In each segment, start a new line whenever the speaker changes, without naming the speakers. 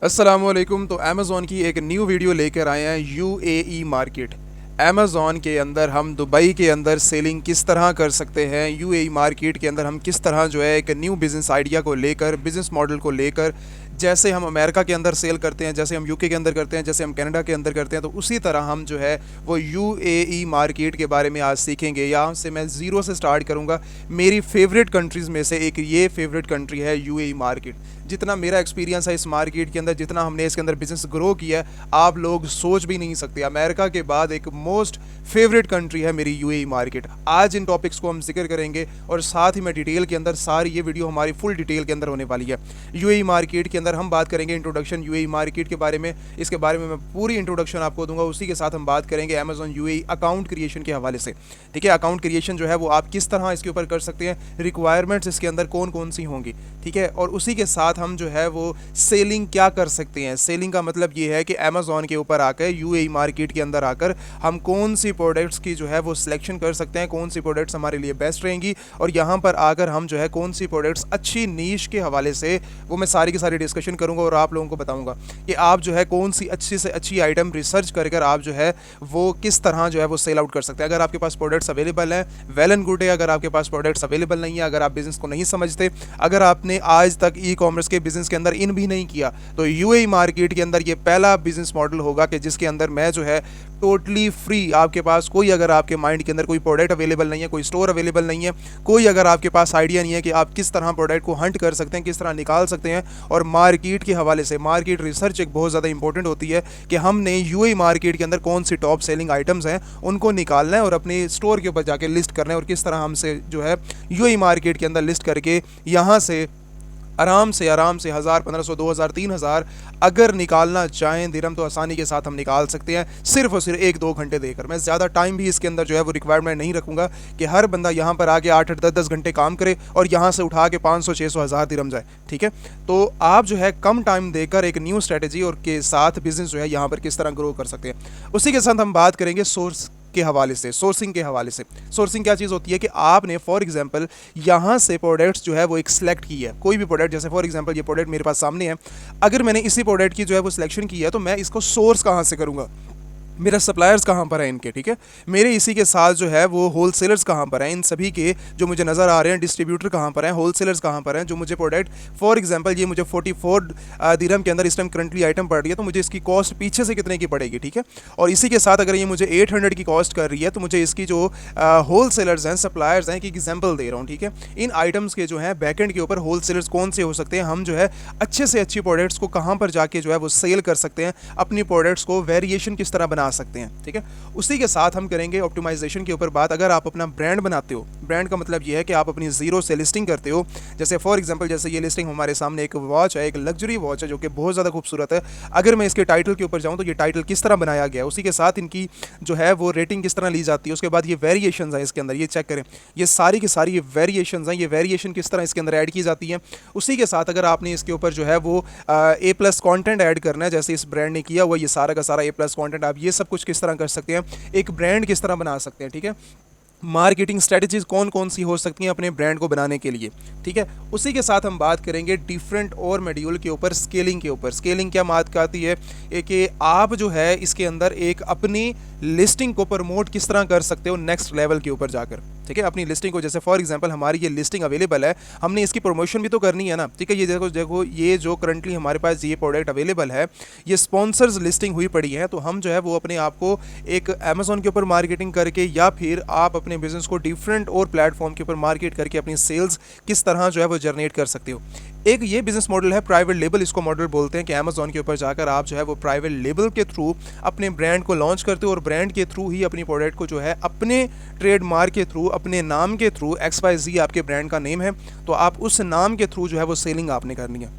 अस्सलामुअलैकुम। तो अमेज़ॉन की एक न्यू वीडियो लेकर आए हैं यूएई मार्केट। अमेज़ॉन के अंदर हम दुबई के अंदर सेलिंग किस तरह कर सकते हैं, यूएई मार्केट के अंदर हम किस तरह जो है एक न्यू बिज़नेस आइडिया को लेकर, बिज़नेस मॉडल को लेकर, जैसे हम अमेरिका के अंदर सेल करते हैं, जैसे हम यूके के अंदर करते हैं, जैसे हम कनाडा के अंदर करते हैं, तो उसी तरह हम जो है वो यूएई मार्केट के बारे में आज सीखेंगे। यहाँ से मैं ज़ीरो से स्टार्ट करूँगा। मेरी फेवरेट कंट्रीज़ में से एक ये फेवरेट कंट्री है यूएई मार्केट। जितना मेरा एक्सपीरियंस है इस मार्केट के अंदर, जितना हमने इसके अंदर बिजनेस ग्रो किया है, आप लोग सोच भी नहीं सकते। अमेरिका के बाद एक मोस्ट फेवरेट कंट्री है मेरी यूएई मार्केट। आज इन टॉपिक्स को हम जिक्र करेंगे और साथ ही में डिटेल के अंदर सारी ये वीडियो हमारी फुल डिटेल के अंदर होने वाली है। यूएई मार्केट के अंदर हम बात करेंगे इंट्रोडक्शन यूएई मार्केट के बारे में, इसके बारे में मैं पूरी इंट्रोडक्शन आपको दूंगा। उसी के साथ हम बात करेंगे अमेज़ॉन यूएई अकाउंट क्रिएशन के हवाले से। ठीक है, अकाउंट क्रिएशन जो है वो आप किस तरह इसके ऊपर कर सकते हैं, रिक्वायरमेंट्स इसके अंदर कौन कौन सी होंगी। ठीक है, और उसी के साथ हम जो है वो सेलिंग क्या कर सकते हैं। सेलिंग का मतलब ये है कि अमेज़ॉन के ऊपर आकर, यूएई मार्केट के अंदर आकर हम कौन सी प्रोडक्ट्स की जो है वो सिलेक्शन कर सकते हैं, कौन सी प्रोडक्ट्स हमारे लिए बेस्ट रहेंगी, और यहाँ पर आकर हम जो है कौन सी प्रोडक्ट्स अच्छी नीश के हवाले से, वो मैं सारी की सारी डिस्कशन करूँगा और आप लोगों को बताऊँगा कि आप जो है कौन सी अच्छी से अच्छी आइटम रिसर्च कर कर आप जो है वो किस तरह जो है वो सेल आउट कर सकते हैं। अगर आपके पास प्रोडक्ट्स अवेलेबल हैं, वेल एंड गुड है। अगर आपके पास प्रोडक्ट्स अवेलेबल नहीं है, अगर आप बिज़नेस को नहीं समझते, अगर आपने आज तक ई कॉमर्स के बिज़नेस के अंदर इन भी नहीं किया, तो यूएई मार्केट के अंदर ये पहला बिज़नेस मॉडल होगा कि जिसके अंदर मैं जो है टोटली फ्री, आपके पास कोई, अगर आपके माइंड के अंदर कोई प्रोडक्ट अवेलेबल नहीं है, कोई स्टोर अवेलेबल नहीं है, कोई अगर आपके पास आइडिया नहीं है कि आप किस तरह प्रोडक्ट को हंट कर सकते हैं, किस तरह निकाल सकते हैं, और मार्केट के हवाले से मार्केट रिसर्च एक बहुत ज़्यादा इंपॉर्टेंट होती है कि हमने यूएई मार्केट के अंदर कौन सी टॉप सेलिंग आइटम्स हैं उनको निकालना है और अपने स्टोर के ऊपर जाके लिस्ट करना है, और किस तरह हमसे जो है यूएई मार्केट के अंदर लिस्ट करके यहाँ से आराम से 1000, 1500, 2000, 3000 अगर निकालना चाहें दिरहम, तो आसानी के साथ हम निकाल सकते हैं, सिर्फ और सिर्फ 1-2 घंटे देकर। मैं ज़्यादा टाइम भी इसके अंदर जो है वो रिक्वायरमेंट नहीं रखूँगा कि हर बंदा यहाँ पर आके 8-8, 10-10 घंटे काम करे और यहाँ से उठा के 500, 600, 1000 दिरहम जाए। ठीक है, तो आप जो है कम टाइम देकर एक न्यू स्ट्रेटेजी और के साथ बिजनेस जो है यहाँ पर किस तरह ग्रो कर सकते हैं। उसी के साथ हम बात करेंगे सोर्स के हवाले से, सोर्सिंग के हवाले से। सोर्सिंग क्या चीज़ होती है कि आपने फॉर एग्जांपल यहाँ से प्रोडक्ट्स जो है वो एक सिलेक्ट की है, कोई भी प्रोडक्ट, जैसे फॉर एग्जांपल ये प्रोडक्ट मेरे पास सामने है, अगर मैंने इसी प्रोडक्ट की जो है वो सिलेक्शन की है, तो मैं इसको सोर्स कहाँ से करूँगा, मेरा सप्लायर्स कहाँ पर है इनके। ठीक है, मेरे इसी के साथ जो है वो होलसेलर्स कहाँ पर हैं, इन सभी के जो मुझे नज़र आ रहे हैं, डिस्ट्रीब्यूटर कहाँ पर हैं, होलसेलर्स कहाँ पर हैं, जो मुझे प्रोडक्ट फॉर एग्जांपल ये मुझे 44 दिरहम के अंदर इस टाइम करंटली आइटम पड़ रही है, तो मुझे इसकी कॉस्ट पीछे से कितने की पड़ेगी। ठीक है, और इसी के साथ अगर ये मुझे 800 की कॉस्ट कर रही है, तो मुझे इसकी जो होलसेलर्स हैं, सप्लायर्स हैं, कि एग्जाम्पल दे रहा हूँ। ठीक है, इन आइटम्स के जो है बैकेंड के ऊपर होलसेलर्स कौन से हो सकते हैं, हम जो है अच्छे से अच्छी प्रोडक्ट्स को कहाँ पर जाके जो है वो सेल कर सकते हैं, अपनी प्रोडक्ट्स को वेरिएशन किस तरह बना सकते हैं। ठीक है, उसी के साथ हम करेंगे ऑप्टिमाइजेशन के ऊपर बात। अगर आप अपना ब्रांड बनाते हो, ब्रांड का मतलब ये है कि आप अपनी जीरो से लिस्टिंग करते हो, जैसे फॉर एग्जांपल जैसे ये लिस्टिंग हमारे सामने एक वॉच है, एक लग्जरी वॉच है जो कि बहुत ज़्यादा खूबसूरत है। अगर मैं इसके टाइटल के ऊपर जाऊँ तो ये टाइटल किस तरह बनाया गया है, उसी के साथ इनकी जो है वो रेटिंग किस तरह ली जाती है, उसके बाद ये वेरिएशंस हैं इसके अंदर, ये चेक करें, ये सारी की सारी ये वेरिएशंस हैं, ये वेरिएशन किस तरह इसके अंदर ऐड की जाती है। उसी के साथ अगर आपने इसके ऊपर जो है वो A+ कंटेंट ऐड करना है, जैसे इस ब्रांड ने किया हुआ, ये सारा का सारा A+ कंटेंट, आप ये सब कुछ किस तरह कर सकते हैं, एक ब्रांड किस तरह बना सकते हैं। ठीक है, मार्केटिंग स्ट्रेटजीज कौन कौन सी हो सकती हैं अपने ब्रांड को बनाने के लिए। ठीक है, उसी के साथ हम बात करेंगे डिफरेंट और मॉड्यूल के ऊपर, स्केलिंग के ऊपर। स्केलिंग क्या बात करती है कि आप जो है इसके अंदर एक अपनी लिस्टिंग को प्रमोट किस तरह कर सकते हो नेक्स्ट लेवल के ऊपर जाकर। ठीक है, अपनी लिस्टिंग को, जैसे फॉर एग्जांपल हमारी ये लिस्टिंग अवेलेबल है, हमने इसकी प्रमोशन भी तो करनी है ना। ठीक है, ये देखो देखो ये जो करंटली हमारे पास ये प्रोडक्ट अवेलेबल है, ये स्पॉन्सर्स लिस्टिंग हुई पड़ी है, तो हम जो है वो अपने आप को एक अमेज़ॉन के ऊपर मार्केटिंग करके, या फिर आप अपने बिजनेस को डिफरेंट और प्लेटफॉर्म के ऊपर मार्केट करके अपनी सेल्स किस तरह जो है वो जनरेट कर सकते हो। एक ये बिजनेस मॉडल है प्राइवेट लेबल, इसको मॉडल बोलते हैं कि अमेज़ॉन के ऊपर जाकर आप जो है वो प्राइवेट लेबल के थ्रू अपने ब्रांड को लॉन्च करते हो, और ब्रांड के थ्रू ही अपनी प्रोडक्ट को जो है अपने ट्रेडमार्क के थ्रू, अपने नाम के थ्रू, XYZ आपके ब्रांड का नेम है, तो आप उस नाम के थ्रू जो है वो सेलिंग आपने करनी है,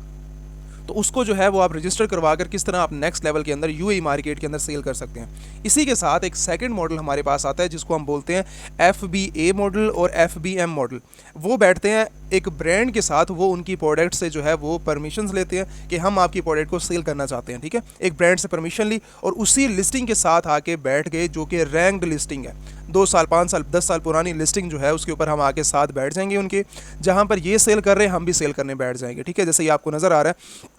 तो उसको जो है वो आप रजिस्टर करवा कर किस तरह आप नेक्स्ट लेवल के अंदर यूएई मार्केट के अंदर सेल कर सकते हैं। इसी के साथ एक सेकंड मॉडल हमारे पास आता है जिसको हम बोलते हैं FBA मॉडल और FBM मॉडल। वो बैठते हैं एक ब्रांड के साथ, वो उनकी प्रोडक्ट से जो है वो परमिशंस लेते हैं कि हम आपकी प्रोडक्ट को सेल करना चाहते हैं। ठीक है, एक ब्रांड से परमिशन ली और उसी लिस्टिंग के साथ आके बैठ गए, जो कि रैंक्ड लिस्टिंग है, 2 साल, 5 साल, 10 साल पुरानी लिस्टिंग जो है उसके ऊपर हम आके साथ बैठ जाएंगे उनके, जहाँ पर ये सेल कर रहे हैं हम भी सेल करने बैठ जाएंगे। ठीक है, जैसे ये आपको नज़र आ रहा है,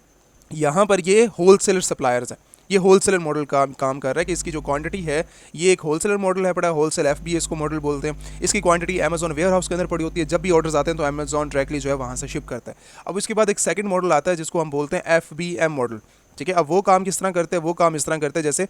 यहाँ पर ये होलसेलर सप्लायर्स हैं, ये होलसेलर मॉडल का काम कर रहा है कि इसकी जो क्वांटिटी है ये एक होलसेलर मॉडल है, पड़ा होलसेल एफबीए इसको मॉडल बोलते हैं। इसकी क्वांटिटी अमेजॉन वेयर हाउस के अंदर पड़ी होती है, जब भी ऑर्डर्स आते हैं तो अमेजॉन डायरेक्टली जो है वहाँ से शिप करता है। अब इसके बाद एक सेकंड मॉडल आता है जिसको हम बोलते हैं एफबीएम मॉडल, ठीक है। अब वो काम किस तरह करते हैं, वो काम इस तरह करते हैं जैसे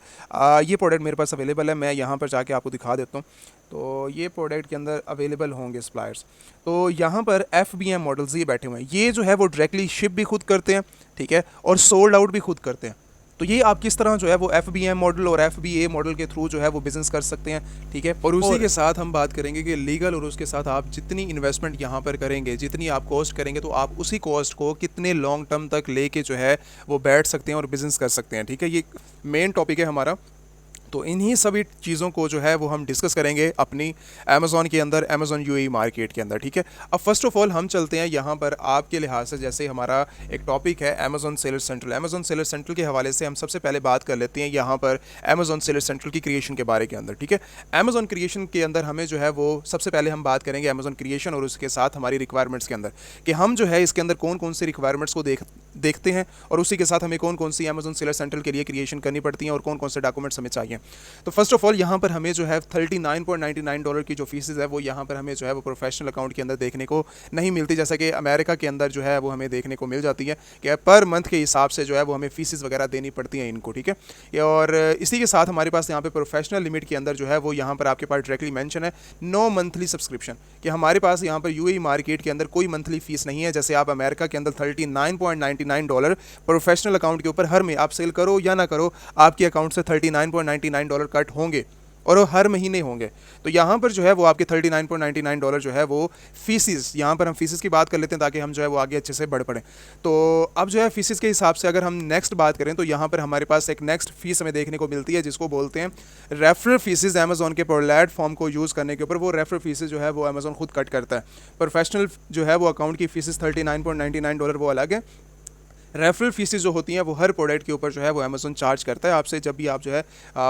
ये प्रोडक्ट मेरे पास अवेलेबल है, मैं यहाँ पर जाके आपको दिखा देता हूँ। तो ये प्रोडक्ट के अंदर अवेलेबल होंगे सप्लायर्स, तो यहाँ पर एफबीएम मॉडल्स ये बैठे हुए हैं, ये जो है वो डायरेक्टली शिप भी खुद करते हैं, ठीक है, और सोल्ड आउट भी खुद करते हैं। तो ये आप किस तरह जो है वो एफबीएम मॉडल और एफबीए मॉडल के थ्रू जो है वो बिजनेस कर सकते हैं, ठीक है। और उसी के साथ हम बात करेंगे कि लीगल, और उसके साथ आप जितनी इन्वेस्टमेंट यहाँ पर करेंगे, जितनी आप कॉस्ट करेंगे, तो आप उसी कॉस्ट को कितने लॉन्ग टर्म तक लेके जो है वो बैठ सकते हैं और बिजनेस कर सकते हैं, ठीक है। ये मेन टॉपिक है हमारा। तो इन्हीं सभी चीज़ों को जो है वो हम डिस्कस करेंगे अपनी अमेज़ॉन के अंदर, अमेज़ॉन यूएई मार्केट के अंदर, ठीक है। अब फर्स्ट ऑफ ऑल हम चलते हैं यहाँ पर आपके लिहाज से, जैसे हमारा एक टॉपिक है Amazon seller central. Amazon seller central के हवाले से हम सबसे पहले बात कर लेते हैं यहाँ पर अमेज़ॉन सेलर सेंट्रल की क्रिएशन के बारे के अंदर, ठीक है। अमेज़ॉन क्रिएशन के अंदर हमें जो है वो सबसे पहले हम बात करेंगे अमेज़ॉन क्रिएशन और उसके साथ हमारी रिक्वायरमेंट्स के अंदर, कि हम जो है इसके अंदर कौन कौन सी रिक्वायरमेंट्स को देखते हैं, और उसी के साथ हमें कौन कौन सी अमेज़ॉन सेलर सेंट्रल के लिए क्रिएशन करनी पड़ती हैं और कौन कौन से डॉक्यूमेंट्स हमें चाहिए। तो फर्स्ट ऑफ ऑल यहाँ पर हमें जो है $39.99 की जो फीसेस है वो यहाँ पर हमें जो है वो प्रोफेशनल अकाउंट के अंदर देखने को नहीं मिलती, जैसा कि अमेरिका के अंदर जो है वो हमें देखने को मिल जाती है कि पर मंथ के हिसाब से जो है वो हमें फीसेस वगैरह देनी पड़ती हैं इनको, ठीक है। और इसी के साथ हमारे पास यहाँ पे प्रोफेशनल लिमिट के अंदर जो है वो यहाँ पर आपके पास डायरेक्टली मेंशन है नो मंथली सब्सक्रिप्शन, कि हमारे पास यहाँ पर यूएई मार्केट के अंदर कोई मंथली फीस नहीं है। जैसे आप अमेरिका के अंदर $39.99 प्रोफेशनल अकाउंट के ऊपर हर में आप सेल करो या ना करो, आपके अकाउंट से $39.99 कट होंगे और वो हर महीने होंगे। तो यहाँ पर जो है वो आपके $39.99 जो है वो फीसिस, यहाँ पर हम फीसिस की बात कर लेते हैं ताकि हम जो है वो आगे अच्छे से बढ़ पड़ें। तो अब जो है फीसिस के हिसाब से अगर हम नेक्स्ट बात करें तो यहाँ पर हमारे पास एक नेक्स्ट फीस हमें देखने को मिलती है जिसको बोलते हैं रेफरल फीसिस। अमेजॉन के प्लेटफॉर्म को यूज़ करने के ऊपर वो रेफरल फीसिस जो है वो अमेजॉन खुद कट करता है। प्रोफेशनल जो है वो अकाउंट की फीसिस $39.99 वो अलग है। रेफरल फीसेस जो होती हैं वो हर प्रोडक्ट के ऊपर जो है वो अमेज़न चार्ज करता है आपसे, जब भी आप जो है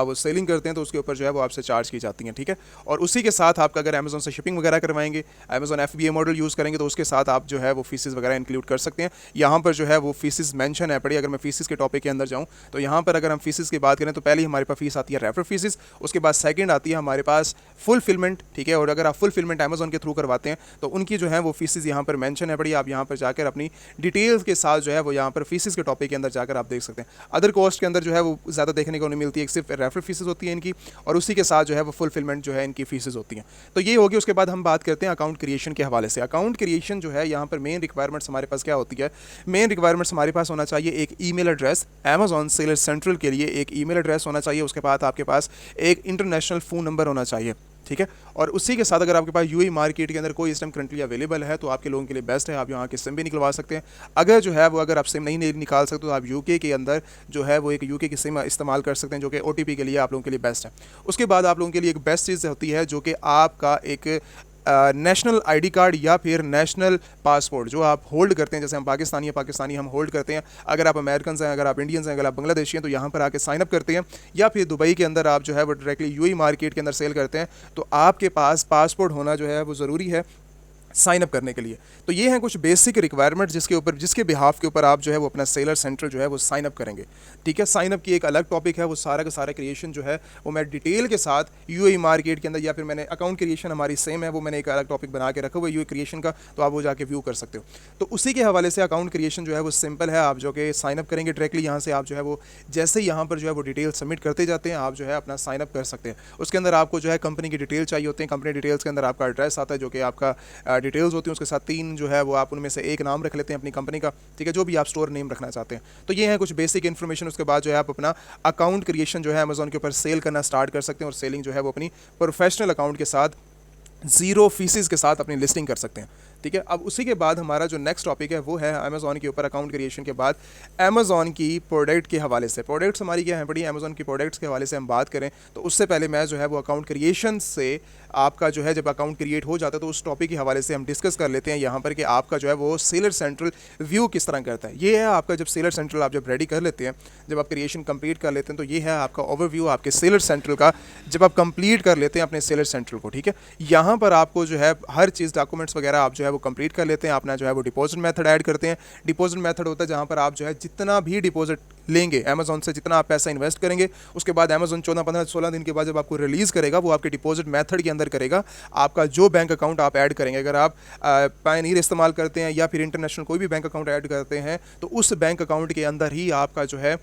वो सेलिंग करते हैं तो उसके ऊपर जो है वो आपसे चार्ज की जाती हैं, ठीक है। और उसी के साथ आपका अगर अमेज़न से शिपिंग वगैरह करवाएंगे, अमेज़न एफबीए मॉडल यूज़ करेंगे तो उसके साथ आप जो है वो फीसेस वगैरह इंक्लूड कर सकते हैं। यहाँ पर जो है वो फीसेस मेंशन है पड़ी। अगर मैं फीसेस के टॉपिक के अंदर जाऊँ तो यहाँ पर अगर हम फीसेस की बात करें तो पहले हमारे पास फीस आती है रेफरल फीसेस, उसके बाद सेकंड आती है हमारे पास फुलफिलमेंट, ठीक है। और अगर आप फुलफिलमेंट अमेज़न के थ्रू करवाते हैं तो उनकी जो है वो फीसेस यहाँ पर मेंशन है पड़ी। आप यहाँ पर जाकर अपनी डिटेल्स के साथ जो है वो यहाँ पर फीसेस के टॉपिक के अंदर जाकर आप देख सकते हैं। अदर कॉस्ट के अंदर जो है वो ज़्यादा देखने को नहीं मिलती है, सिर्फ रेफरल फीसेस होती है इनकी, और उसी के साथ जो है वो फुलफिलमेंट जो है इनकी फीसेस होती हैं। तो ये होगी। उसके बाद हम बात करते हैं अकाउंट क्रिएशन के हवाले से। अकाउंट क्रिएशन जो है यहाँ पर मेन रिक्वायरमेंट्स हमारे पास क्या होती है, मेन रिक्वायरमेंट्स हमारे पास होना चाहिए एक email address, Amazon seller central के लिए एक ईमेल एड्रेस होना चाहिए। उसके बाद आपके पास एक इंटरनेशनल फ़ोन नंबर होना चाहिए, ठीक है। और उसी के साथ अगर आपके पास यूएई मार्केट के अंदर कोई सिम करंटली अवेलेबल है तो आपके लोगों के लिए बेस्ट है, आप यहाँ के सिम भी निकलवा सकते हैं। अगर जो है वो अगर आप सिम नहीं निकाल सकते तो आप यूके के अंदर जो है वो एक यूके की सिम इस्तेमाल कर सकते हैं, जो कि ओटीपी के लिए आप लोगों के लिए बेस्ट है। उसके बाद आप लोगों के लिए एक बेस्ट चीज़ होती है जो कि आपका एक नेशनल आईडी कार्ड या फिर नेशनल पासपोर्ट जो आप होल्ड करते हैं। जैसे हम पाकिस्तानी हम होल्ड करते हैं। अगर आप अमेरिकन हैं, अगर आप इंडियंस हैं, अगर आप बांग्लादेशी हैं तो यहाँ पर आके साइन अप करते हैं, या फिर दुबई के अंदर आप जो है वो डायरेक्टली यूएई मार्केट के अंदर सेल करते हैं, तो आपके पास पासपोर्ट होना जो है वो ज़रूरी है साइन अप करने के लिए। तो ये हैं कुछ बेसिक रिक्वायरमेंट जिसके बिहाफ के ऊपर आप जो है वो अपना सेलर सेंट्रल जो है वो साइन अप करेंगे, ठीक है। साइन अप की एक अलग टॉपिक है, वो सारा का सारा क्रिएशन जो है वो मैं डिटेल के साथ यूएई मार्केट के अंदर, या फिर मैंने अकाउंट क्रिएशन हमारी सेम है वो मैंने एक अलग टॉपिक बना के रखा हुआ है यूएई क्रिएशन का, तो आप वो जाके व्यू कर सकते हो। तो उसी के हवाले से अकाउंट क्रिएशन जो है वो सिंपल है। आप जो कि साइन अप करेंगे डायरेक्टली यहाँ से, आप जो है वो जैसे यहाँ पर जो है वो डिटेल सबमिट करते जाते हैं आप जो है अपना साइन अप कर सकते हैं। उसके अंदर आपको जो है कंपनी की डिटेल चाहिए होते हैं। कंपनी डिटेल्स के अंदर आपका एड्रेस आता है जो कि आपका डिटेल्स होती हैं, उसके साथ 3 जो है वो आप उनमें से एक नाम रख लेते हैं अपनी कंपनी का, ठीक है, जो भी आप स्टोर नेम रखना चाहते हैं। तो ये है कुछ बेसिक इन्फॉर्मेशन। उसके बाद जो है आप अपना अकाउंट क्रिएशन जो है अमेज़ॉन के ऊपर सेल करना स्टार्ट कर सकते हैं, और सेलिंग जो है वो अपनी प्रोफेशनल अकाउंट के साथ 0 फीसिस के साथ अपनी लिस्टिंग कर सकते हैं, ठीक है। अब उसी के बाद हमारा जो नेक्स्ट टॉपिक है वो है अमेज़ॉन के ऊपर अकाउंट क्रिएशन के बाद अमेज़ॉन की प्रोडक्ट के हवाले से। प्रोडक्ट्स हमारी क्या है बड़ी, अमेज़ॉन की प्रोडक्ट्स के हवाले से हम बात करें तो उससे पहले मैं जो है वो अकाउंट क्रिएशन से आपका जो है जब अकाउंट क्रिएट हो जाता है तो उस टॉपिक के हवाले से हम डिस्कस कर लेते हैं यहाँ पर कि आपका जो है वो सेलर सेंट्रल व्यू किस तरह करता है। ये है आपका जब सेलर सेंट्रल आप जब रेडी कर लेते हैं, जब आप क्रिएशन कंप्लीट कर लेते हैं, तो ये है आपका ओवरव्यू आपके सेलर सेंट्रल का जब आप कंप्लीट कर लेते हैं अपने सेलर सेंट्रल को, ठीक है। यहाँ पर आपको जो है हर चीज़ डॉक्यूमेंट्स वगैरह आप जो है है वो कंप्लीट कर लेते हैं, अपना जो है वो डिपॉजिट मेथड ऐड करते हैं। डिपॉजिट मेथड होता है जहाँ पर आप जो है जितना भी डिपॉजिट लेंगे अमेजोन से, जितना आप पैसा इन्वेस्ट करेंगे, उसके बाद अमेजोन 14, 15, 16 दिन के बाद जब आपको रिलीज़ करेगा वो आपके डिपॉजिट मेथड के अंदर करेगा। आपका जो बैंक अकाउंट आप ऐड करेंगे, अगर आप पायनीर इस्तेमाल करते हैं या फिर इंटरनेशनल कोई भी बैंक अकाउंट ऐड करते हैं, तो उस बैंक अकाउंट के अंदर ही आपका जो है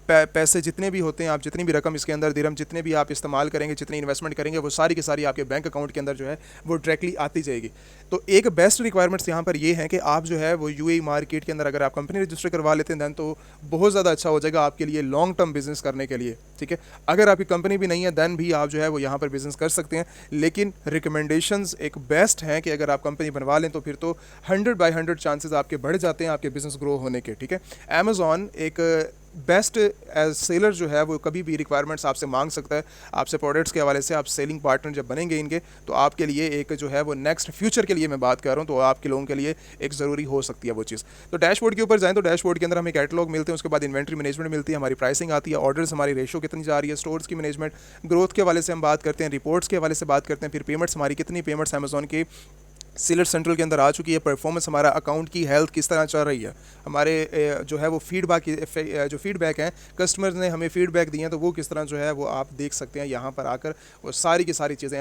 पैसे जितने भी होते हैं, आप जितनी भी रकम इसके अंदर दिरहम जितने भी आप इस्तेमाल करेंगे, जितनी इन्वेस्टमेंट करेंगे, वो सारी की सारी आपके बैंक अकाउंट के अंदर जो है वो डायरेक्टली आती जाएगी। तो एक बेस्ट रिक्वायरमेंट्स यहाँ पर ये हैं कि आप जो है वो यूएई मार्केट के अंदर अगर आप कंपनी रजिस्टर करवा लेते हैं दैन तो बहुत ज़्यादा अच्छा हो जाएगा आपके लिए लॉन्ग टर्म बिजनेस करने के लिए, ठीक है। अगर आपकी कंपनी भी नहीं है दैन भी आप जो है वो यहाँ पर बिजनेस कर सकते हैं, लेकिन रिकमेंडेशंस एक बेस्ट हैं कि अगर आप कंपनी बनवा लें तो फिर तो 100/100 चांसेस आपके बढ़ जाते हैं आपके बिजनेस ग्रो होने के, ठीक है। अमेजॉन एक बेस्ट एज सेलर जो है वो कभी भी रिक्वायरमेंट्स आपसे मांग सकता है, आपसे प्रोडक्ट्स के हवाले से। आप सेलिंग पार्टनर जब बनेंगे इनके तो आपके लिए एक जो है वो नेक्स्ट फ्यूचर के लिए मैं बात कर रहा हूँ, तो आपके लोगों के लिए एक ज़रूरी हो सकती है वो चीज़। तो डैशबोर्ड के ऊपर जाएँ तो डैशबोर्ड के अंदर हमें कैटलॉग मिलते हैं, उसके बाद इन्वेंट्री मैनेजमेंट मिलती है, हमारी प्राइसिंग आती है, ऑर्डर्स हमारी रेशो कितनी जा रही है, स्टोर्स की मैनेजमेंट, ग्रोथ के हवाले से हम बात करते हैं, रिपोर्ट्स के हवाले से बात करते हैं, फिर पेमेंट्स हमारी कितनी पेमेंट्स अमेजॉन के सेलर सेंट्रल के अंदर आ चुकी है, परफॉर्मेंस हमारा अकाउंट की हेल्थ किस तरह चल रही है, हमारे जो है वो जो फीडबैक हैं कस्टमर्स ने हमें फीडबैक दिए हैं तो वो किस तरह जो है वो आप देख सकते हैं यहाँ पर आकर। वो सारी की सारी चीज़ें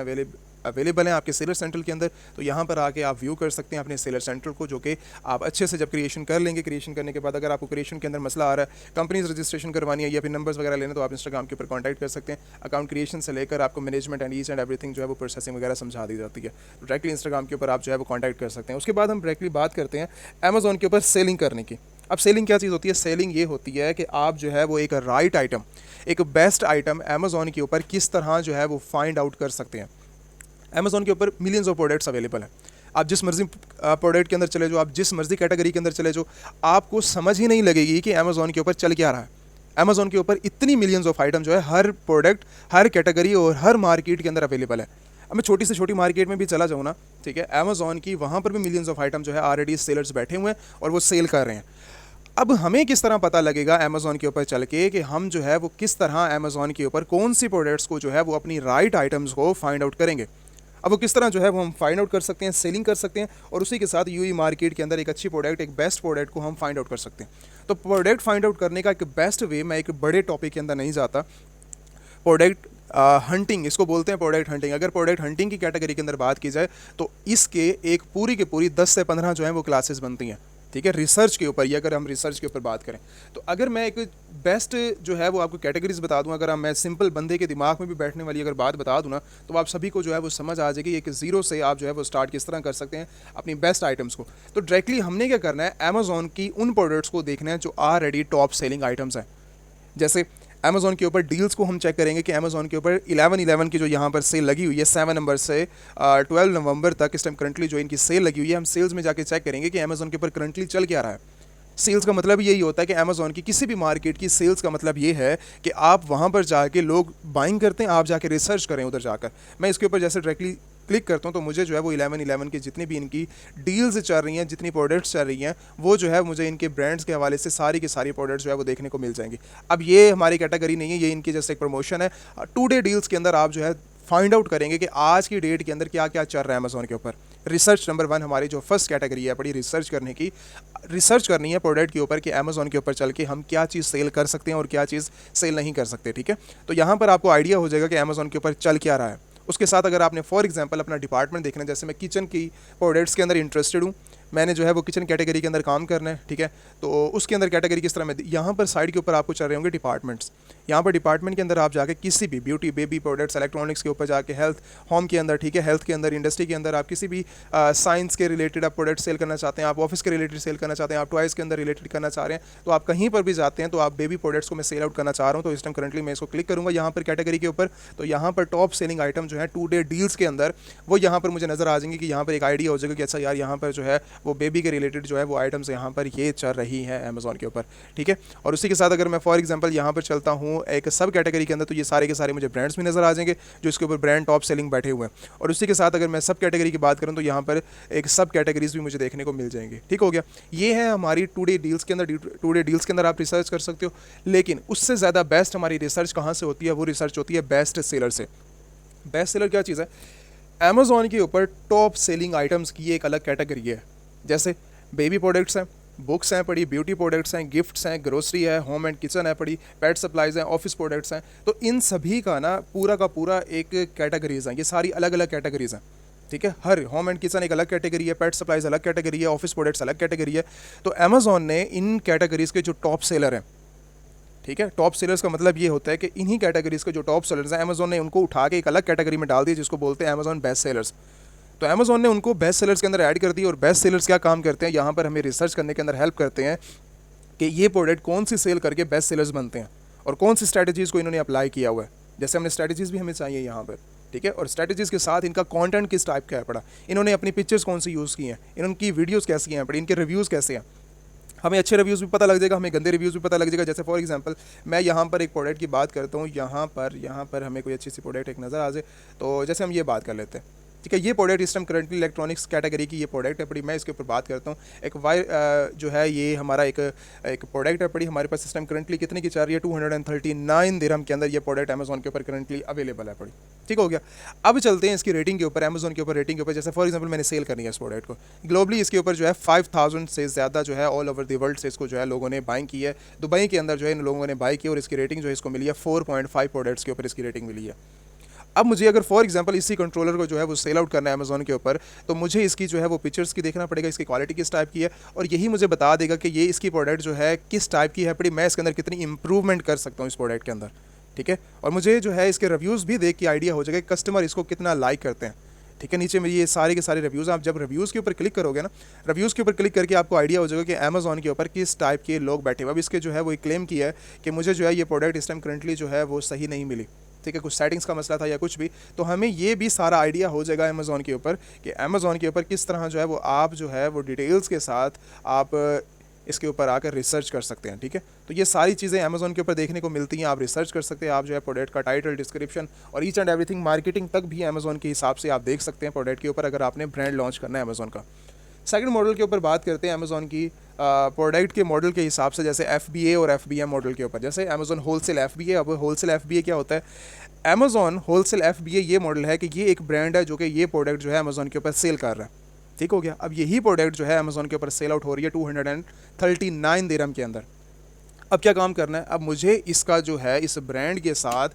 अवेलेबल हैं आपके सेलर सेंट्रल के अंदर, तो यहाँ पर आके आप व्यू कर सकते हैं अपने सेलर सेंट्रल को, जो कि आप अच्छे से जब क्रिएशन कर लेंगे। क्रिएशन करने के बाद अगर आपको क्रिएशन के अंदर मसला आ रहा है, कंपनीज रजिस्ट्रेशन करवानी है या फिर नंबर्स वगैरह लेना, तो आप इंस्टाग्राम के ऊपर कॉन्टैक्ट कर सकते हैं। अकाउंट क्रिएशन से लेकर आपको management and each and everything जो है वो प्रोसेसिंग वगैरह समझा दी जाती है, तो डायरेक्टली इंस्टाग्राम के ऊपर आप जो है वो कॉन्टैक्ट कर सकते हैं। उसके बाद हम डायरेक्टली बात करते हैं अमेजॉन के ऊपर सेलिंग करने की। अब सेलिंग क्या चीज़ होती है? सेलिंग ये होती है कि आप जो है वो एक राइट आइटम, एक बेस्ट आइटम अमेजॉन के ऊपर किस तरह जो है वो फाइंड आउट कर सकते हैं। अमेजॉन के ऊपर मिलियंस ऑफ प्रोडक्ट्स अवेलेबल हैं, आप जिस मर्जी प्रोडक्ट के अंदर चले जाओ, आप जिस मर्जी कैटेगरी के अंदर चले जाओ, आपको समझ ही नहीं लगेगी कि अमेजॉन के ऊपर चल क्या रहा है। अमेजॉन के ऊपर इतनी मिलियंस ऑफ आइटम जो है हर प्रोडक्ट, हर कैटेगरी और हर मार्केट के अंदर अवेलेबल है। अब मैं छोटी से छोटी मार्केट में भी चला जाऊँ ना, ठीक है, अमेजॉन की वहाँ पर भी मिलियंस ऑफ आइटम जो है ऑलरेडी सेलर्स बैठे हुए हैं और वो सेल कर रहे हैं। अब हमें किस तरह पता लगेगा अमेजॉन के ऊपर चल के कि हम जो है वो किस तरह अमेजॉन के ऊपर कौन सी प्रोडक्ट्स को जो है वो अपनी राइट आइटम्स को फाइंड आउट करेंगे। अब वो किस तरह जो है वो हम फाइंड आउट कर सकते हैं, सेलिंग कर सकते हैं, और उसी के साथ यूई मार्केट के अंदर एक अच्छी प्रोडक्ट, एक बेस्ट प्रोडक्ट को हम फाइंड आउट कर सकते हैं। तो प्रोडक्ट फाइंड आउट करने का एक बेस्ट वे, मैं एक बड़े टॉपिक के अंदर नहीं जाता, प्रोडक्ट हंटिंग इसको बोलते हैं, प्रोडक्ट हंटिंग। अगर प्रोडक्ट हंटिंग की कैटेगरी के अंदर बात की जाए तो इसके एक पूरी की पूरी 10 से 15 जो है वो क्लासेस बनती हैं, ठीक है, रिसर्च के ऊपर। या अगर हम रिसर्च के ऊपर बात करें तो अगर मैं एक बेस्ट जो है वो आपको कैटेगरीज बता दूं, अगर मैं सिंपल बंदे के दिमाग में भी बैठने वाली अगर बात बता दूं ना, तो आप सभी को जो है वो समझ आ जाएगी एक ज़ीरो से आप जो है वो स्टार्ट किस तरह कर सकते हैं अपनी बेस्ट आइटम्स को। तो डायरेक्टली हमने क्या करना है, अमेजॉन की उन प्रोडक्ट्स को देखना है जो ऑलरेडी टॉप सेलिंग आइटम्स हैं। जैसे अमेजॉन के ऊपर डील्स को हम चेक करेंगे कि अमेजॉन के ऊपर 11/11 की जो यहाँ पर सेल लगी हुई है 7 नंबर से 12 नवंबर तक, इस टाइम करंटली जो इनकी सेल लगी हुई है, हम सेल्स में जाके चेक करेंगे कि अमेजॉन के ऊपर करंटली चल क्या रहा है। सेल्स का मतलब यही होता है कि अमेजॉन की किसी भी मार्केट की सेल्स का मतलब ये है कि आप वहाँ पर जाके, लोग बाइंग करते हैं, आप जाके रिसर्च करें उधर जाकर। मैं इसके ऊपर जैसे डायरेक्टली क्लिक करता हूँ तो मुझे जो है वो 11/11 की जितनी भी इनकी डील्स चल रही हैं, जितनी प्रोडक्ट्स चल रही हैं, वो जो है मुझे इनके ब्रांड्स के हवाले से सारी की सारी प्रोडक्ट्स जो है वो देखने को मिल जाएंगी। अब ये हमारी कैटेगरी नहीं है, ये इनकी जैसे एक प्रमोशन है। 2 डे डील्स के अंदर आप जो है फाइंड आउट करेंगे कि आज की डेट के अंदर क्या क्या चल रहा है अमेजॉन के ऊपर। रिसर्च नंबर 1 हमारी जो फर्स्ट कैटेगरी है बड़ी रिसर्च करने की, रिसर्च करनी है प्रोडक्ट के ऊपर कि अमेजॉन के ऊपर चल के हम क्या चीज़ सेल कर सकते हैं और क्या चीज़ सेल नहीं कर सकते, ठीक है। तो यहाँ पर आपको आइडिया हो जाएगा कि अमेजॉन के ऊपर चल क्या रहा है। उसके साथ अगर आपने फॉर एग्जांपल अपना डिपार्टमेंट देखना है, जैसे मैं किचन की प्रोडक्ट्स के अंदर इंटरेस्टेड हूँ, मैंने जो है वो किचन कैटेगरी के अंदर काम करना है, ठीक है, तो उसके अंदर कैटेगरी किस तरह में, यहाँ पर साइड के ऊपर आपको चल रहे होंगे डिपार्टमेंट्स। यहाँ पर डिपार्टमेंट के अंदर आप जाके किसी भी ब्यूटी, बेबी प्रोडक्ट्स, इलेक्ट्रॉनिक्स के ऊपर जाके, हेल्थ, होम के अंदर, ठीक है, हेल्थ के अंदर, इंडस्ट्री के अंदर आप किसी भी साइंस के रिलेटेड आप प्रोडक्ट सेल करना चाहते हैं, आप ऑफिस के रिलेटेड सेल करना चाहते हैं, आप टॉयज़ के अंदर रिलेटेड करना चाह रहे हैं, तो आप कहीं पर भी जाते हैं तो आप बेबी प्रोडक्ट्स को मैं सेल आउट करना चाह रहा हूँ, तो इस टाइम करंटली मैं इसको क्लिक करूँगा यहाँ पर कैटेगरी के ऊपर, तो यहाँ पर टॉप सेलिंग आइटम जो है 2 डे डील्स के अंदर वो यहाँ पर मुझे नज़र आ जाएंगे कि यहाँ पर एक आइडिया हो जाएगा कि अच्छा यार यहाँ पर जो है वो बेबी के रिलेटेड जो है वो आइटम्स यहाँ पर ये चल रही है अमेजॉन के ऊपर, ठीक है। और उसी के साथ अगर मैं फॉर एग्जांपल यहाँ पर चलता हूँ एक सब कैटेगरी के अंदर, तो ये सारे के सारे मुझे ब्रांड्स भी नज़र आ जाएंगे जो इसके ऊपर ब्रांड टॉप सेलिंग बैठे हुए हैं। और उसी के साथ अगर मैं सब कैटेगरी की बात करूँ तो यहाँ पर एक सब कैटेगरीज भी मुझे देखने को मिल जाएंगी, ठीक हो गया। ये है हमारी 2 डे डील्स के अंदर। 2 डे डील्स के अंदर आप रिसर्च कर सकते हो, लेकिन उससे ज़्यादा बेस्ट हमारी रिसर्च कहाँ से होती है, वो रिसर्च होती है बेस्ट सेलर से। बेस्ट सेलर क्या चीज़ है? अमेज़ॉन के ऊपर टॉप सेलिंग आइटम्स की एक अलग कैटेगरी है। जैसे बेबी प्रोडक्ट्स हैं, बुक्स हैं पड़ी, ब्यूटी प्रोडक्ट्स हैं, गिफ्ट्स हैं, ग्रोसरी है, होम एंड किचन है पड़ी, पेट सप्लाइज़ हैं, ऑफिस प्रोडक्ट्स हैं। तो इन सभी का ना पूरा का पूरा एक कैटेगरीज़ हैं, ये सारी अलग अलग कैटेगरीज़ हैं। ठीक है, हर होम एंड किचन एक अलग कैटेगरी है, पेट सप्लाइज अलग कैटेगरी है, ऑफिस प्रोडक्ट्स अलग कैटेगरी है। तो अमेज़ॉन ने इन कैटेगरीज़ के जो टॉप सेलर हैं, ठीक है, टॉप सेलर्स का मतलब ये होता है कि इन्हीं कैटेगरीज के जो टॉप सेलर्स हैं अमेज़ॉन ने उनको उठा के एक अलग कैटेगरी में डाल दिया, जिसको बोलते हैं अमेज़ॉन बेस्ट सेलर्स। तो अमेज़ॉन ने उनको बेस्ट सेलर्स के अंदर ऐड कर दिया। और बेस्ट सेलर्स क्या काम करते हैं, यहाँ पर हमें रिसर्च करने के अंदर हेल्प करते हैं कि ये प्रोडक्ट कौन सी सेल करके बेस्ट सेलर्स बनते हैं और कौन सी स्ट्रैटेजीज़ को इन्होंने अप्लाई किया हुआ है। जैसे हमने स्ट्रैटेजीज़ भी हमें चाहिए यहाँ पर, ठीक है, और स्ट्रैटेजीज़ के साथ इनका कंटेंट किस टाइप का है पड़ा, इन्होंने अपनी पिक्चर्स कौन सी यूज़ की हैं, इनकी वीडियोज़ कैसी हैं पड़ी, इनके रिव्यूज़ कैसे हैं। हमें अच्छे रिव्यूज़ भी पता लग जाएगा, हमें गंदे रिव्यूज़ भी पता लग जाएगा। जैसे फॉर एग्जांपल मैं यहाँ पर एक प्रोडक्ट की बात करता हूँ, यहाँ पर हमें कोई अच्छी सी प्रोडक्ट एक नज़र आ जाए। तो जैसे हम ये बात कर लेते हैं, ठीक है, ये प्रोडक्ट इस टाइम करंटली इलेक्ट्रॉनिक्स कैटेगरी की ये प्रोडक्ट है पड़ी, मैं इसके ऊपर बात करता हूँ। एक जो है ये हमारा एक प्रोडक्ट है पड़ी, हमारे पास सिस्टम करंटली कितने की चल रही है, 239 दिरहम के अंदर ये प्रोडक्ट अमेज़ॉन के ऊपर करंटली अवेलेबल है पड़ी। ठीक हो गया। अब चलते हैं इसकी रेटिंग के ऊपर, अमेज़ॉन के ऊपर रेटिंग के ऊपर। जैसे फॉर एग्जांपल मैंने सेल करनी है इस प्रोडक्ट को ग्लोबली, इसके ऊपर जो है 5000 से ज़्यादा जो है ऑल ओवर द वर्ल्ड से इसको जो है लोगों ने बाइंग की है। दुबई के अंदर जो है इन लोगों ने बाई की और इसकी रेटिंग जो है इसको मिली है 4.5 प्रोडक्ट्स के ऊपर इसकी रेटिंग मिली है। अब मुझे अगर फॉर एग्जांपल इसी कंट्रोलर को जो है वो सेल आउट करना है अमेज़ॉन के ऊपर, तो मुझे इसकी जो है वो पिक्चर्स की देखना पड़ेगा, इसकी क्वालिटी किस टाइप की है, और यही मुझे बता देगा कि ये इसकी प्रोडक्ट जो है किस टाइप की है पड़ी, मैं इसके अंदर कितनी इंप्रूवमेंट कर सकता हूँ इस प्रोडक्ट के अंदर। ठीक है, और मुझे जो है इसके रिव्यूज़ भी देख के आइडिया हो जाएगा कि कस्टमर इसको कितना लाइक करते हैं। ठीक है, नीचे में ये सारे के सारे रिव्यूज़, आप जब रिव्यूज़ के ऊपर क्लिक करोगे ना, रिव्यूज़ के ऊपर क्लिक करके आपको आइडिया हो जाएगा कि अमेज़ॉन के ऊपर किस टाइप के लोग बैठे हुए। अब इसके जो है वो क्लेम किया है कि मुझे जो है ये प्रोडक्ट इस टाइम करंटली जो है वो सही नहीं मिली, ठीक है, कुछ सेटिंग्स का मसला था या कुछ भी। तो हमें ये भी सारा आइडिया हो जाएगा अमेज़ॉन के ऊपर कि अमेज़ॉन के ऊपर किस तरह जो है वो आप जो है वो डिटेल्स के साथ आप इसके ऊपर आकर रिसर्च कर सकते हैं। ठीक है, तो ये सारी चीज़ें अमेज़ॉन के ऊपर देखने को मिलती हैं, आप रिसर्च कर सकते हैं। आप जो है प्रोडक्ट का टाइटल, डिस्क्रिप्शन और ईच एंड एवरीथिंग मार्केटिंग तक भी अमेज़ॉन के हिसाब से आप देख सकते हैं प्रोडक्ट के ऊपर, अगर आपने ब्रांड लॉन्च करना है अमेज़ॉन का। सेकंड मॉडल के ऊपर बात करते हैं अमेज़ॉन की प्रोडक्ट के मॉडल के हिसाब से, जैसे FBA और FBM मॉडल के ऊपर। जैसे अमेज़ॉन होलसेल FBA, अब होलसेल FBA क्या होता है, अमेज़ॉन होलसेल FBA ये मॉडल है कि ये एक ब्रांड है जो कि ये प्रोडक्ट जो है अमेज़ॉन के ऊपर सेल कर रहा है। ठीक हो गया। अब यही प्रोडक्ट जो है अमेज़ॉन के ऊपर सेल आउट हो रही है 239 दिरहम के अंदर। अब क्या काम करना है, अब मुझे इसका जो है इस ब्रांड के साथ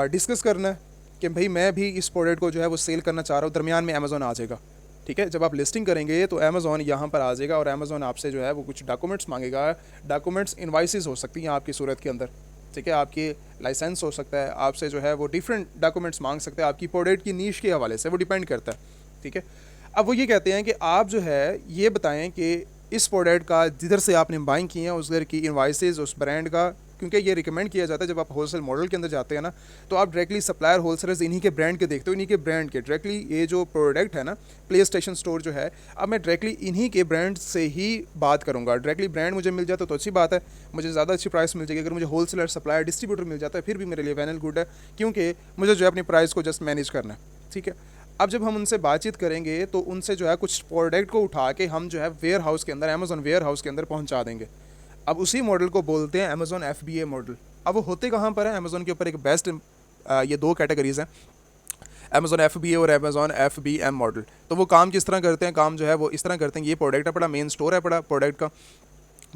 डिस्कस करना है कि भाई मैं भी इस प्रोडक्ट को जो है वो सेल करना चाह रहा हूँ। दरमियान में अमेज़ॉन आ जाएगा। ठीक है, जब आप लिस्टिंग करेंगे तो अमेज़ॉन यहाँ पर आ जाएगा और अमेज़ॉन आपसे जो है वो कुछ डॉक्यूमेंट्स मांगेगा। डॉक्यूमेंट्स इनवाइसेस हो सकती हैं आपकी सूरत के अंदर, ठीक है, आपकी लाइसेंस हो सकता है, आपसे जो है वो डिफरेंट डॉक्यूमेंट्स मांग सकते हैं, आपकी प्रोडक्ट की नीश के हवाले से वो डिपेंड करता है। ठीक है, अब वो ये कहते हैं कि आप जो है ये बताएं कि इस प्रोडक्ट का जिधर से आपने बाइंग की है उस घर की इनवाइसेस उस ब्रांड का, क्योंकि ये रिकमेंड किया जाता है जब आप होलसेल मॉडल के अंदर जाते हैं ना, तो आप डायरेक्टली सप्लायर होलसेलर्स इन्हीं के ब्रांड के देखते हो, इन्हीं के ब्रांड के डायरेक्टली। ये जो प्रोडक्ट है ना, प्ले स्टेशन स्टोर जो है, अब मैं डायरेक्टली इन्हीं के ब्रांड से ही बात करूँगा। डायरेक्टली ब्रांड मुझे मिल जाता तो अच्छी बात है, मुझे ज़्यादा अच्छी प्राइस मिल जाएगी। अगर मुझे होलसेलर, सप्लायर, डिस्ट्रीब्यूटर मिल जाता है फिर भी मेरे लिए वेल एंड गुड है, क्योंकि मुझे जो है अपनी प्राइस को जस्ट मैनेज करना है। ठीक है, अब जब हम उनसे बातचीत करेंगे तो उनसे जो है कुछ प्रोडक्ट को उठा के हम जो है वेयर हाउस के अंदर, अमेज़ॉन वेयर हाउस के अंदर पहुंचा देंगे। अब उसी मॉडल को बोलते हैं अमेज़ॉन FBA मॉडल। अब वो होते कहाँ पर है, अमेज़ॉन के ऊपर एक बेस्ट ये दो कैटेगरीज़ हैं, अमेज़ॉन FBA और अमेज़ॉन FBM मॉडल। तो वो काम किस तरह करते हैं, काम जो है वो इस तरह करते हैं, ये प्रोडक्ट है पड़ा, मेन स्टोर है पड़ा, प्रोडक्ट का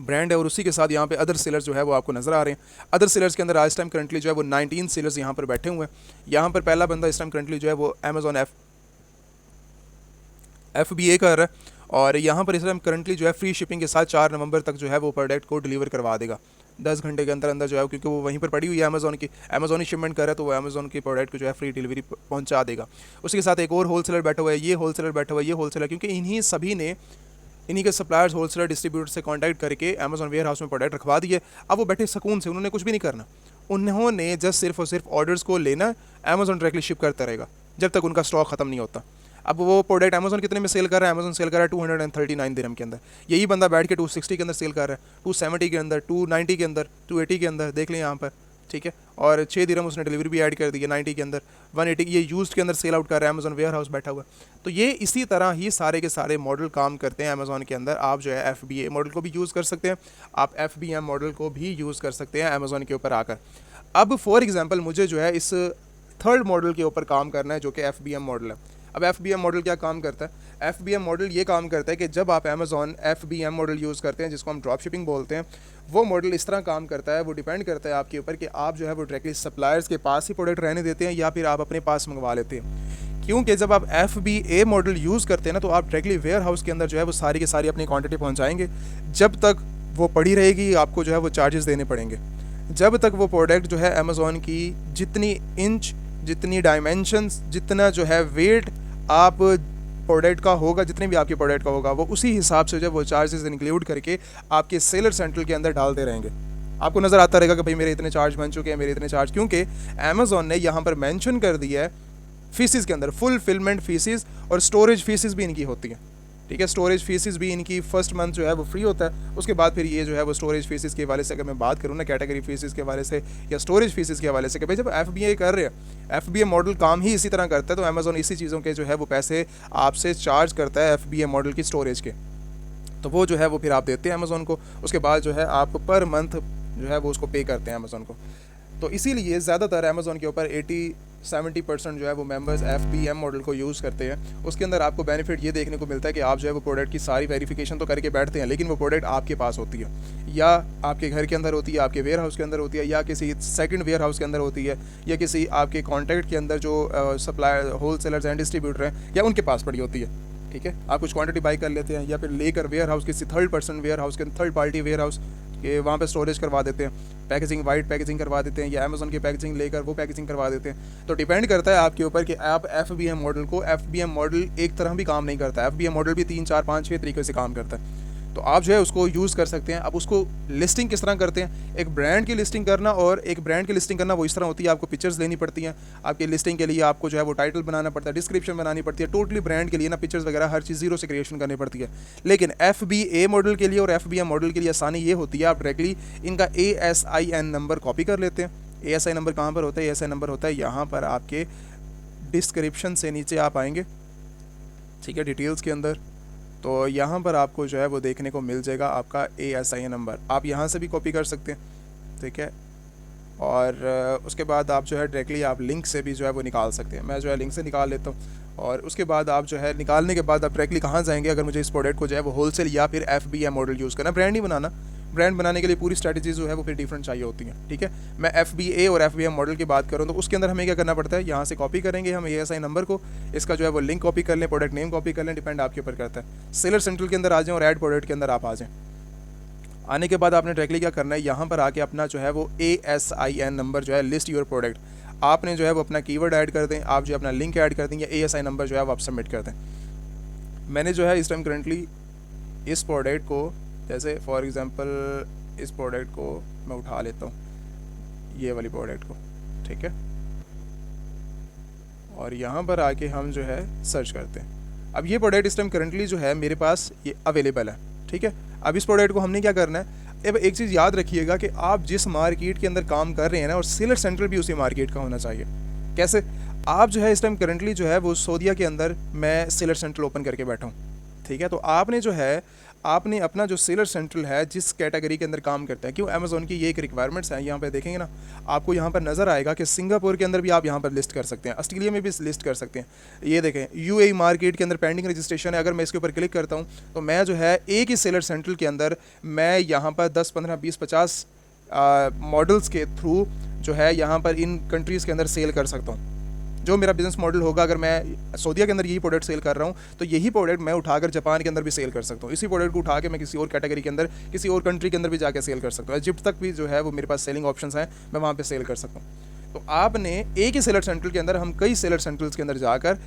ब्रांड है, और उसी के साथ यहाँ पे अदर सेलर्स जो है वो आपको नज़र आ रहे हैं। अदर सेलर्स के अंदर आज टाइम करंटली जो है वो 19 सेलर्स यहाँ पर बैठे हुए हैं। यहाँ पर पहला बंदा इस टाइम करंटली जो है वो अमेज़ॉन FBA कर रहा है, और यहाँ पर इस टाइम करंटली जो है फ्री शिपिंग के साथ 4 नवंबर तक जो है वो प्रोडक्ट को डिलीवर करवा देगा 10 घंटे के अंदर अंदर जो है, क्योंकि वो वहीं पर पड़ी हुई है अमेज़ॉन की, अमेज़ॉन ही शिपमेंट कर रहा है, तो वो अमेज़ॉन की प्रोडक्ट को जो है फ्री डिलीवरी पहुँचा देगा। उसके साथ एक और होलसेलर बैठा हुआ है, ये होलसेलर बैठा हुआ है, ये होलसेलर, क्योंकि इन्हीं सभी ने इन्हीं के सप्लायर्स, होलसेलर, डिस्ट्रीब्यूटर से कांटेक्ट करके अमेज़ॉन वेयर हाउस में प्रोडक्ट रखवा दिए। अब वो बैठे सुकून से, उन्होंने कुछ भी नहीं करना, उन्होंने जस्ट सिर्फ और सिर्फ ऑर्डर्स को लेना, अमेज़ॉन डायरेक्टली शिप करता रहेगा जब तक उनका स्टॉक ख़त्म नहीं होता। अब वो प्रोडक्ट अमेज़ॉन कितने में सेल कर रहा है, अमेज़ॉन सेल कर रहा है 239 दिरहम के अंदर। यही बंदा बैठ के 260 के अंदर सेल कर रहा है, 270 के अंदर, 290 के अंदर, 280 के अंदर, देख लें यहाँ पर। ठीक है, और 6 दिरहम उसने डिलीवरी भी ऐड कर दी है 90 के अंदर, 180 ये यूज्ड के अंदर सेल आउट कर रहा है, अमेज़ॉन वेयर हाउस बैठा हुआ है। तो ये इसी तरह ही सारे के सारे मॉडल काम करते हैं अमेज़ॉन के अंदर। आप जो है FBA मॉडल को भी यूज़ कर सकते हैं, आप FBM मॉडल को भी यूज़ कर सकते हैं अमेज़ॉन के ऊपर आकर। अब फॉर एग्ज़ाम्पल मुझे जो है इस थर्ड मॉडल के ऊपर काम करना है जो कि FBM मॉडल है। अब FBM मॉडल क्या काम करता है? FBM मॉडल ये काम करता है कि जब आप अमेज़ॉन FBM मॉडल यूज़ करते हैं, जिसको हम ड्रॉप शिपिंग बोलते हैं, वो मॉडल इस तरह काम करता है, वो डिपेंड करता है आपके ऊपर कि आप जो है वो डायरेक्टली सप्लायर्स के पास ही प्रोडक्ट रहने देते हैं या फिर आप अपने पास मंगवा लेते हैं। क्योंकि जब आप FBA मॉडल यूज़ करते हैं ना, तो आप डायरेक्टली वेयर हाउस के अंदर जो है वो सारी की सारी अपनी क्वांटिटी पहुंचाएंगे। जब तक वो पड़ी रहेगी आपको जो है वो चार्जेस देने पड़ेंगे। जब तक वो प्रोडक्ट जो है अमेज़ॉन की जितनी इंच, जितनी डायमेंशंस, जितना जो है वेट आप प्रोडक्ट का होगा, जितने भी आपके प्रोडक्ट का होगा, वो उसी हिसाब से जो है वो चार्जेस इंक्लूड करके आपके सेलर सेंट्रल के अंदर डालते रहेंगे। आपको नज़र आता रहेगा कि भाई मेरे इतने चार्ज बन चुके हैं, मेरे इतने चार्ज, क्योंकि अमेज़ॉन ने यहाँ पर मेंशन कर दिया है फीसिस के अंदर, फुलफिलमेंट फीसिस और स्टोरेज फीसिस भी इनकी होती हैं। ठीक है, स्टोरेज फीसिस भी इनकी फर्स्ट मंथ जो है वो फ्री होता है। उसके बाद फिर ये जो है वो स्टोरेज फीसिस के हवाले से अगर मैं बात करूँ ना, कैटेगरी फीसिस के हवाले से या स्टोरेज फीसिस के हवाले से, कि भाई जब FBA कर रहे हैं, FBA मॉडल काम ही इसी तरह करता है, तो अमेज़ॉन इसी चीज़ों के जो है वो पैसे आपसे चार्ज करता है FBA मॉडल की स्टोरेज के। तो वो जो है वो फिर आप देते हैं अमेज़ॉन को। उसके बाद जो है आप पर मंथ जो है वो उसको पे करते हैं अमेज़ॉन को। तो इसीलिए ज़्यादातर अमेज़ॉन के ऊपर 80-70% जो है वो मेंबर्स FBM मॉडल को यूज़ करते हैं। उसके अंदर आपको बेनिफिट ये देखने को मिलता है कि आप जो है वो प्रोडक्ट की सारी वेरिफिकेशन तो करके बैठते हैं, लेकिन वो प्रोडक्ट आपके पास होती है, या आपके घर के अंदर होती है, आपके वेयर हाउस के अंदर होती है, या किसी सेकंड वेयर हाउस के अंदर होती है, या किसी आपके कॉन्टैक्ट के अंदर जो supplier, wholesalers and distributor हैं, या उनके पास पड़ी होती है। ठीक है, आप कुछ क्वांटिटी बाई कर लेते हैं या फिर लेकर वेयर हाउस, किसी थर्ड पर्सन वेयर हाउस के, थर्ड पार्टी वेयर हाउस के वहाँ पे स्टोरेज करवा देते हैं, पैकेजिंग, वाइट पैकेजिंग करवा देते हैं, या अमेज़ॉन की पैकेजिंग लेकर वो पैकेजिंग करवा देते हैं। तो डिपेंड करता है आपके ऊपर कि आप FBM मॉडल को, FBM मॉडल एक तरह भी काम नहीं करता है, FBM मॉडल भी 3, 4, 5, 6 तरीके से काम करता है। तो आप जो है उसको यूज़ कर सकते हैं। अब उसको लिस्टिंग किस तरह करते हैं? एक ब्रांड की लिस्टिंग करना और एक ब्रांड की लिस्टिंग करना वो इस तरह होती है, आपको पिक्चर्स लेनी पड़ती हैं। आपकी लिस्टिंग के लिए आपको जो है वो टाइटल बनाना पड़ता है, डिस्क्रिप्शन बनानी पड़ती है, टोटली ब्रांड के लिए ना पिक्चर्स वगैरह हर चीज़ जीरो से क्रिएशन करनी पड़ती है। लेकिन FBA मॉडल के लिए और FBM मॉडल के लिए आसानी ये होती है, आप डायरेक्टली इनका ASIN नंबर कॉपी कर लेते हैं। ASIN नंबर कहाँ पर होता है? ASIN नंबर होता है यहाँ पर आपके डिस्क्रिप्शन से नीचे आप आएंगे, ठीक है, डिटेल्स के अंदर, तो यहाँ पर आपको जो है वो देखने को मिल जाएगा आपका ASIN नंबर। आप यहाँ से भी कॉपी कर सकते हैं, ठीक है, और उसके बाद आप जो है डायरेक्टली आप लिंक से भी जो है वो निकाल सकते हैं। मैं जो है लिंक से निकाल लेता हूँ, और उसके बाद आप जो है निकालने के बाद आप डायरेक्टली कहाँ जाएंगे, अगर मुझे इस प्रोडक्ट को जो है वो होलसेल या फिर FBM मॉडल यूज़ करना, ब्रांड ही बनाना, ब्रांड बनाने के लिए पूरी स्ट्रैटेजी जो है वो फिर डिफरेंट चाहिए होती हैं। ठीक है, मैं FBA और FBM मॉडल की बात करूँ तो उसके अंदर हमें क्या करना पड़ता है, यहाँ से कॉपी करेंगे हम ASIN नंबर को, इसका जो है वो लिंक कॉपी कर लें, प्रोडक्ट नेम कॉपी कर लें, डिपेंड आपके ऊपर करता है। सेलर सेंट्रल के अंदर आ जाएँ और ऐड प्रोडक्ट के अंदर आप आ जाएँ। आने के बाद आपने डायरेक्टली क्या करना है, यहाँ पर आके अपना जो है वो ASIN नंबर जो है, लिस्ट योर प्रोडक्ट, आपने जो है वो अपना कीवर्ड ऐड कर दें, आप जो अपना लिंक ऐड कर दें, या ASIN नंबर जो है वो आप सबमिट कर दें। मैंने जो है इस टाइम करंटली इस प्रोडक्ट को, जैसे फॉर एग्जांपल इस प्रोडक्ट को मैं उठा लेता हूँ, ये वाली प्रोडक्ट को, ठीक है, और यहाँ पर आके हम जो है सर्च करते हैं। अब ये प्रोडक्ट इस टाइम करंटली जो है मेरे पास ये अवेलेबल है, ठीक है। अब इस प्रोडक्ट को हमने क्या करना है, अब एक चीज़ याद रखिएगा कि आप जिस मार्केट के अंदर काम कर रहे हैं ना, और सेलर सेंटर भी उसी मार्केट का होना चाहिए। कैसे? आप जो है इस टाइम करंटली जो है वो सऊदीया के अंदर मैं सेलर सेंटर ओपन करके बैठा हूँ, ठीक है। तो आपने जो है आपने अपना जो सेलर सेंट्रल है जिस कैटेगरी के अंदर काम करता है, क्यों अमेज़ॉन की ये एक रिक्वायरमेंट्स हैं, यहाँ पे देखेंगे ना आपको यहाँ पर नज़र आएगा कि सिंगापुर के अंदर भी आप यहाँ पर लिस्ट कर सकते हैं, ऑस्ट्रेलिया में भी लिस्ट कर सकते हैं। ये देखें UAE मार्केट के अंदर पेंडिंग रजिस्ट्रेशन है, अगर मैं इसके ऊपर क्लिक करता हूँ तो मैं जो है एक ही सेलर सेंट्रल के अंदर मैं यहाँ पर 10, 15, 20, 50 मॉडल्स के थ्रू जो है यहाँ पर इन कंट्रीज़ के अंदर सेल कर सकता हूँ। जो मेरा बिज़नेस मॉडल होगा, अगर मैं सऊदीया के अंदर यही प्रोडक्ट सेल कर रहा हूँ तो यही प्रोडक्ट मैं उठाकर जापान के अंदर भी सेल कर सकता हूँ। इसी प्रोडक्ट को उठा के मैं किसी और कैटेगरी के अंदर, किसी और कंट्री के अंदर भी जाके सेल कर सकता हूँ। इजिप्ट तक भी जो है वो मेरे पास सेलिंग ऑप्शंस हैं, मैं वहाँ पे सेल कर सकता हूँ। तो आपने एक ही सेलर सेंट्रल के अंदर, हम कई सेलर सेंट्रल्स के अंदर जाकर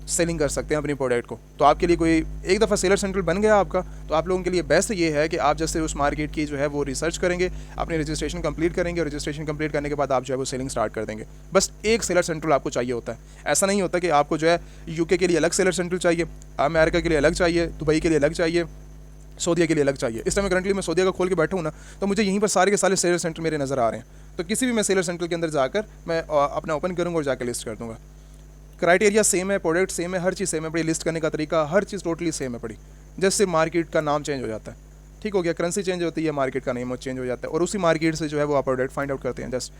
सेलिंग कर सकते हैं अपनी प्रोडक्ट को। तो आपके लिए कोई एक दफ़ा सेलर सेंट्रल बन गया आपका, तो आप लोगों के लिए बेस्ट ये है कि आप जैसे उस मार्केट की जो है वो रिसर्च करेंगे, अपनी रजिस्ट्रेशन कंप्लीट करेंगे, और रजिस्ट्रेशन कंप्लीट करने के बाद आप जो है वो सेलिंग स्टार्ट कर देंगे। बस एक सेलर सेंट्रल आपको चाहिए होता है। ऐसा नहीं होता कि आपको जो है UK के लिए अलग सेलर सेंट्रल चाहिए, अमेरिका के लिए अलग चाहिए, दुबई के लिए अलग चाहिए, सऊदीया के लिए अलग चाहिए। इस टाइम करंटली मैं सऊदीया का खोल के बैठा हूँ ना, तो मुझे यहीं पर सारे के सारे सेलर सेंटर मेरे नज़र आ रहे हैं। तो किसी भी मैं सेलर सेंटर के अंदर जाकर मैं अपना ओपन करूँगा और जाकर लिस्ट कर दूँगा। क्राइटेरिया सेम है, प्रोडक्ट सेम है, हर चीज़ सेम है पड़ी, लिस्ट करने का तरीका हर चीज़ टोटली सेम है पड़ी। जैसे मार्केट का नाम चेंज हो जाता है, ठीक हो गया, करेंसी चेंज होती है, मार्केट का नेम चेंज हो जाता है, और उसी मार्केट से जो है वो आप प्रोडक्ट फाइंड आउट करते हैं जस्ट,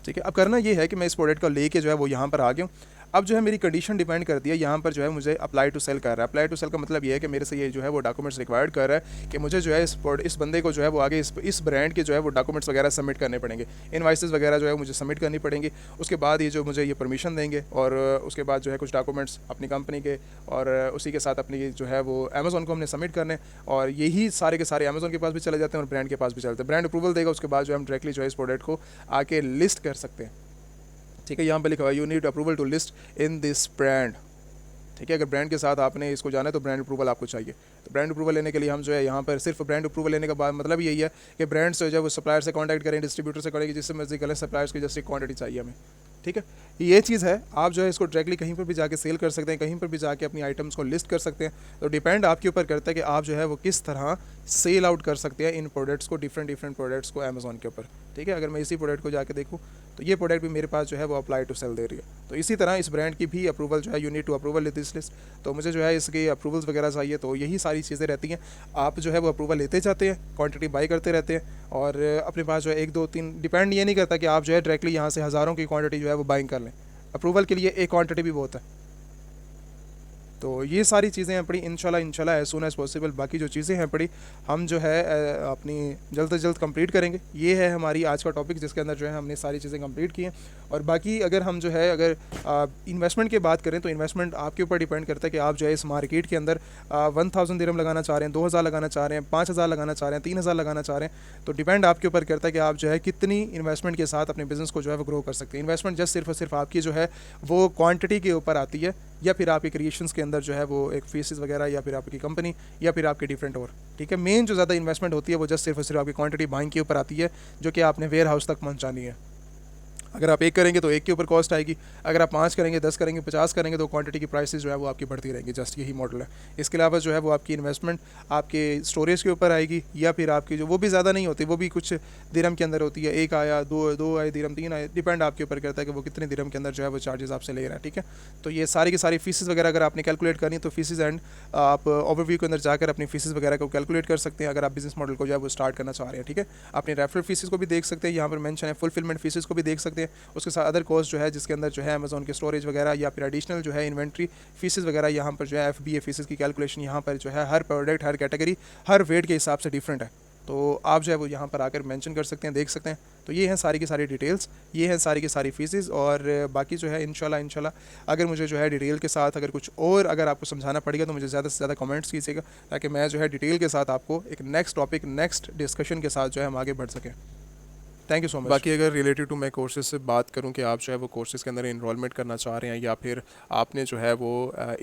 ठीक है। अब करना ये है कि मैं इस प्रोडक्ट को लेके जो है वो यहाँ पर आ गया हूँ। अब जो है मेरी कंडीशन डिपेंड करती है, यहाँ पर जो है मुझे अप्लाई टू सेल कर रहा है। अप्लाई टू सेल का मतलब ये है कि मेरे से ये जो है वो डॉक्यूमेंट्स रिक्वायर्ड कर रहा है कि मुझे जो है इस बंदे को जो है वो आगे इस ब्रांड के जो है वो डॉक्यूमेंट्स वगैरह सबमिट करने पड़ेंगे, इनवाइसेस वगैरह जो है मुझे सबमिट करनी पड़ेंगी। उसके बाद ये जो मुझे ये परमिशन देंगे और उसके बाद जो है कुछ डॉक्यूमेंट्स अपनी कंपनी के और उसी के साथ अपनी जो है वो अमेज़ॉन को हमने सबमिट करने, और यही सारे के सारे अमेज़ॉन के पास भी चले जाते हैं और ब्रांड के पास भी चलते हैं। ब्रांड अप्रूवल देगा, उसके बाद जो हम डायरेक्टली जो है इस प्रोडक्ट को आके लिस्ट कर सकते हैं। ठीक है, यहाँ पे लिखा हुआ है you need approval to list in this brand. ठीक है, अगर ब्रांड के साथ आपने इसको जाना है तो ब्रांड अप्रूवल आपको चाहिए। तो ब्रांड अप्रूवल लेने के लिए हम जो है यहाँ पर सिर्फ ब्रांड अप्रूवल लेने का बाद मतलब यही है कि ब्रांड से जो है वो सप्लायर से कांटेक्ट करें, डिस्ट्रीब्यूटर से करेंगे, जिससे मर्जी करें, सप्लायर्स की जैसी क्वांटिटी चाहिए हमें। ठीक है, ये चीज़ है। आप जो है इसको डायरेक्टली कहीं पर भी जाके सेल कर सकते हैं, कहीं पर भी जाके अपनी आइटम्स को लिस्ट कर सकते हैं। तो डिपेंड आपके ऊपर करता है कि आप जो है वो किस तरह सेल आउट कर सकते हैं इन प्रोडक्ट्स को, डिफरेंट प्रोडक्ट्स को अमेज़ॉन के ऊपर। ठीक है, अगर मैं इसी प्रोडक्ट को जाके देखूँ तो ये प्रोडक्ट भी मेरे पास जो है वो अप्लाई टू सेल दे रही है। तो इसी तरह इस ब्रांड की भी अप्रूवल जो है you need to approval this list. तो मुझे जो है इसकी अप्रूवल्स वगैरह चाहिए, तो यही सारी चीज़ें रहती हैं। आप जो है वो अप्रूवल लेते जाते हैं, क्वांटिटी बाई करते रहते हैं और अपने पास जो है 1 2 3 डिपेंड ये नहीं करता कि आप जो है डायरेक्टली यहाँ से हज़ारों की क्वांटिटी जो है वो बाइंग कर लें। अप्रूवल के लिए एक क्वांटिटी भी बहुत है। तो ये सारी चीज़ें हैं पड़ी, इंशाल्लाह एज सून एज़ पॉसिबल। बाकी जो चीज़ें हैं पड़ी हम जो है अपनी जल्द से जल्द कंप्लीट करेंगे। ये है हमारी आज का टॉपिक, जिसके अंदर जो है हमने सारी चीज़ें कंप्लीट की हैं। और बाकी अगर हम जो है अगर इन्वेस्टमेंट की बात करें तो इन्वेस्टमेंट आपके ऊपर डिपेंड करता है कि आप जो है इस मार्केट के अंदर 1000 दिरहम लगाना चाह रहे हैं, 2000 लगाना चाह रहे हैं, 5000 लगाना चाह रहे हैं, 3000 लगाना चाह रहे हैं। तो डिपेंड आपके ऊपर करता है कि आप जो है कितनी इन्वेस्टमेंट के साथ अपने बिज़नेस को जो है वो ग्रो कर सकते हैं। इन्वेस्टमेंट जस्ट सिर्फ और सिर्फ आपकी जो है वो क्वांटिटी के ऊपर आती है, या फिर आपके क्रिएशंस के अंदर जो है वो एक फीसेस वगैरह, या फिर आपकी कंपनी, या फिर आपके डिफरेंट और। ठीक है, मेन जो ज़्यादा इन्वेस्टमेंट होती है वो जस्ट सिर्फ और सिर्फ आपकी क्वांटिटी बाइंग के ऊपर आती है, जो कि आपने वेयर हाउस तक पहुंचानी है। अगर आप 1 करेंगे तो 1 के ऊपर कॉस्ट आएगी, अगर आप 5 करेंगे, 10 करेंगे, 50 करेंगे तो क्वांटिटी की प्राइसेस जो है वो आपकी बढ़ती रहेंगी। जस्ट यही मॉडल है। इसके अलावा जो है वो आपकी इन्वेस्टमेंट आपके स्टोरेज के ऊपर आएगी, या फिर आपकी जो वो भी ज़्यादा नहीं होती, वो भी कुछ दिरहम के अंदर होती है। 1 आया, 2 आए दिरहम, 3 आए, डिपेंड आपके ऊपर करता है कि वो कितने दिरहम के अंदर जो है वो चार्जेस आपसे ले रहा है। ठीक है, तो ये सारी की सारी फीसेस वगैरह अगर आपने कैलकुलेट करनी तो फीसेस एंड आप ओवरव्यू के अंदर जाकर अपनी फीसेस वगैरह को कैलकुलेट कर सकते हैं, अगर आप बिजनेस मॉडल को जो है वो स्टार्ट करना चाह रहे हैं। ठीक है, अपने रेफरल फीसेस को भी देख सकते हैं, यहाँ पर मेंशन है फुलफिलमेंट फीसेस को भी देख सकते हैं। उसके साथ अदर कॉस्ट जो है जिसके अंदर जो है अमेज़ॉन के स्टोरेज वगैरह, या फिर एडिशनल जो है इन्वेंट्री फीसेस वगैरह, यहाँ पर जो है FBA फीसेस की कैलकुलेशन यहाँ पर जो है हर प्रोडक्ट, हर कैटेगरी, हर वेट के हिसाब से डिफरेंट है। तो आप जो है वो यहाँ पर आकर मेंशन कर सकते हैं, देख सकते हैं। तो ये हैं सारी की सारी डिटेल्स, ये हैं सारी की सारी फीसेस। और बाकी जो है इंशाल्लाह अगर मुझे जो है डिटेल के साथ अगर कुछ और अगर आपको समझाना पड़ेगा तो मुझे ज़्यादा से ज़्यादा कमेंट्स कीजिएगा, ताकि मैं जो है डिटेल के साथ आपको एक नेक्स्ट टॉपिक, नेक्स्ट डिस्कशन के साथ जो है हम आगे बढ़ सकें। Thank you so much. बाकी अगर रिलेटेड टू मैं कोर्सेज से बात करूं कि आप जो है वो कोर्सेज़ के अंदर इनरोलमेंट करना चाह रहे हैं, या फिर आपने जो है वो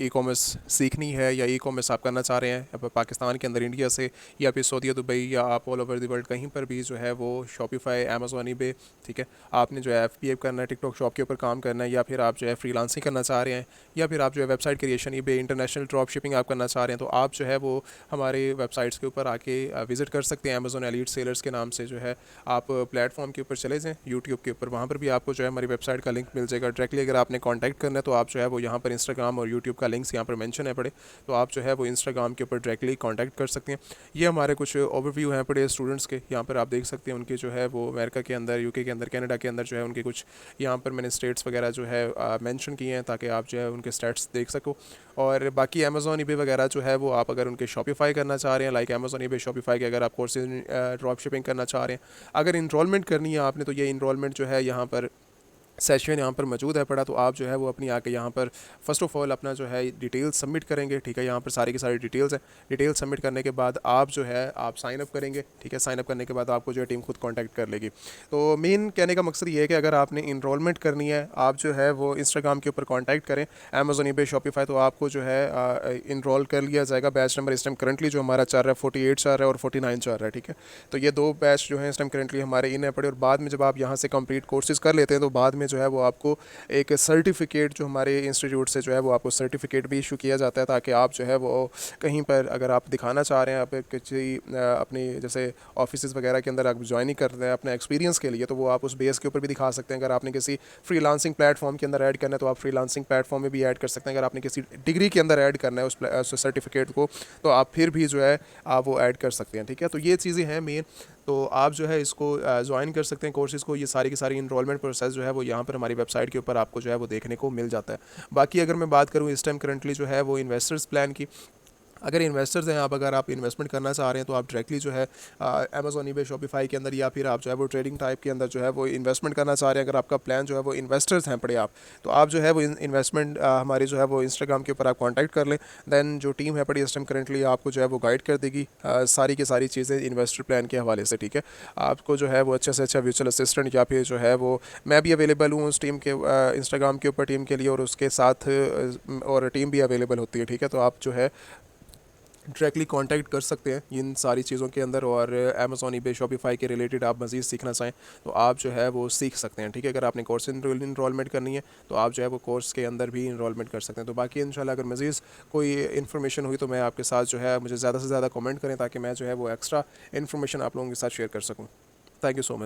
ई-कॉमर्स सीखनी है, या ई-कॉमर्स आप करना चाह रहे हैं पाकिस्तान के अंदर, इंडिया से, या फिर सऊदी दुबई, या आप ऑल ओवर द वर्ल्ड कहीं पर भी जो है वो शॉपिफाई, अमेज़ॉन, ईबे, ठीक है, आपने जो है FBA करना है, टिकटॉक शॉप के ऊपर काम करना है, या फिर आप जो है फ्रीलांसिंग करना चाह रहे हैं, या फिर आप जो है website creation, eBay, international drop shipping आप करना चाह रहे हैं, तो आप जो है वो हमारे वेबसाइट्स के ऊपर आके विज़िट कर सकते हैं। अमेज़ॉन एलीट सेलर्स के नाम से जो है आप प्लेटफॉर्म के ऊपर चले जाएँ, यूट्यूब के ऊपर, वहाँ पर भी आपको जो है हमारी वेबसाइट का लिंक मिल जाएगा। डायरेक्टली अगर आपने कांटेक्ट करना है तो आप जो है वो यहाँ पर इंस्टाग्राम और यूट्यूब का लिंक्स यहाँ पर मेंशन है पड़े, तो आप जो है वो इंस्टाग्राम के ऊपर डायरेक्टली कांटेक्ट कर सकते हैं। ये हमारे कुछ ओवरव्यू हैं पड़े स्टूडेंट्स के, यहाँ पर आप देख सकते हैं उनके जो है वो अमेरिका के अंदर, UK के अंदर, कनाडा के अंदर जो है उनके कुछ यहाँ पर मैंने स्टेट्स वगैरह जो है मेंशन किए हैं, ताकि आप जो है उनके स्टेट्स देख सको। और बाकी अमेज़ॉन, ईबे वगैरह जो है वो आप अगर उनके शॉपिफाई करना चाह रहे हैं, लाइक अमेज़ॉन, ईबे, शॉपिफाई के अगर आप कोर्सेज ड्रॉप शिपिंग करना चाह रहे हैं, अगर इनरोलमेंट करनी है आपने, तो ये इनरोलमेंट जो है यहाँ पर सेशन यहाँ पर मौजूद है पड़ा, तो आप जो है वो अपनी आके यहाँ पर फ़र्स्ट ऑफ़ ऑल अपना जो है डिटेल्स सबमिट करेंगे। ठीक है, यहाँ पर सारी की सारी डिटेल्स हैं। डिटेल सबमिट करने के बाद आप जो है आप साइन अप करेंगे। ठीक है, साइन अप करने के बाद आपको जो है टीम खुद कांटेक्ट कर लेगी। तो मेन कहने का मकसद ये है कि अगर आपने इनरोलमेंट करनी है, आप जो है वो इंस्टाग्राम के ऊपर कॉन्टैक्ट करें, अमेज़ॉन, ईबे, शॉपिफाई, तो आपको जो है इनरोल कर लिया जाएगा। बैच नंबर इस टाइम करंटली जो हमारा चल रहा है 48 चल रहा है और 49 चल रहा है। ठीक है, तो ये 2 बैच जो है इस टाइम करंटली हमारे इन है पड़े, और बाद में जब आप यहाँ से कंप्लीट कोर्सेज कर लेते हैं तो बाद में जो है वो आपको एक सर्टिफिकेट जो हमारे इंस्टीट्यूट से जो है वो आपको सर्टिफिकेट भी इशू किया जाता है, ताकि आप जो है वो कहीं पर अगर आप दिखाना चाह रहे हैं, आप किसी अपनी जैसे ऑफिस वगैरह के अंदर आप ज्वाइनिंग कर रहे हैं अपने एक्सपीरियंस के लिए, तो वो आप उस बेस के ऊपर भी दिखा सकते हैं। अगर आपने किसी फ्रीलांसिंग प्लेटफॉर्म के अंदर ऐड करना है तो आप फ्रीलांसिंग प्लेटफॉर्म में भी ऐड कर सकते हैं। अगर आपने किसी डिग्री के अंदर ऐड करना है उस सर्टिफिकेट को, तो आप फिर भी जो है आप वो ऐड कर सकते हैं। ठीक है, तो ये चीज़ें हैं मेन। तो आप जो है इसको ज्वाइन कर सकते हैं कोर्सेज़ को। ये सारी की सारी इनरोलमेंट प्रोसेस जो है वो यहाँ पर हमारी वेबसाइट के ऊपर आपको जो है वो देखने को मिल जाता है। बाकी अगर मैं बात करूँ इस टाइम करंटली जो है वो इन्वेस्टर्स प्लान की, अगर इन्वेस्टर्स हैं आप, अगर आप इन्वेस्टमेंट करना चाह रहे हैं तो आप डायरेक्टली जो है अमेज़ॉन, ईबे, शॉपिफाई के अंदर, या फिर आप जो है वो ट्रेडिंग टाइप के अंदर जो है वो इन्वेस्टमेंट करना चाह रहे हैं, अगर आपका प्लान जो है वो इन्वेस्टर्स हैं पड़े आप, तो आप जो है वो इन्वेस्टमेंट हमारी जो है वो इंस्टाग्राम के ऊपर आप कांटेक्ट कर लें। दैन जो टीम है पड़ी इस टाइम करंटली आपको जो है वो गाइड कर देगी सारी की सारी चीज़ें इन्वेस्टर प्लान के हवाले से, ठीक है। आपको जो है वो अच्छे से अच्छा वर्चुअल असिस्टेंट, या फिर जो है वो मैं भी अवेलेबल हूँ उस टीम के इंस्टाग्राम के ऊपर टीम के लिए, और उसके साथ और टीम भी अवेलेबल होती है, ठीक है। तो आप जो है डायरेक्टली कांटेक्ट कर सकते हैं इन सारी चीज़ों के अंदर। और अमेज़ॉन, ईबे, शॉपिफाई के रिलेटेड आप मज़ीद सीखना चाहें तो आप जो है वो सीख सकते हैं, ठीक है। अगर आपने कोर्स इनरोलमेंट करनी है तो आप जो है वो कोर्स के अंदर भी इनरोलमेंट कर सकते हैं। तो बाकी इंशाल्लाह अगर मज़ीद कोई इन्फॉर्मेशन हुई तो मैं आपके साथ जो है, मुझे ज़्यादा से ज़्यादा कमेंट करें ताकि मैं जो है वो एक्स्ट्रा इन्फॉर्मेशन आप लोगों के साथ शेयर कर सकूँ। Thank you so much.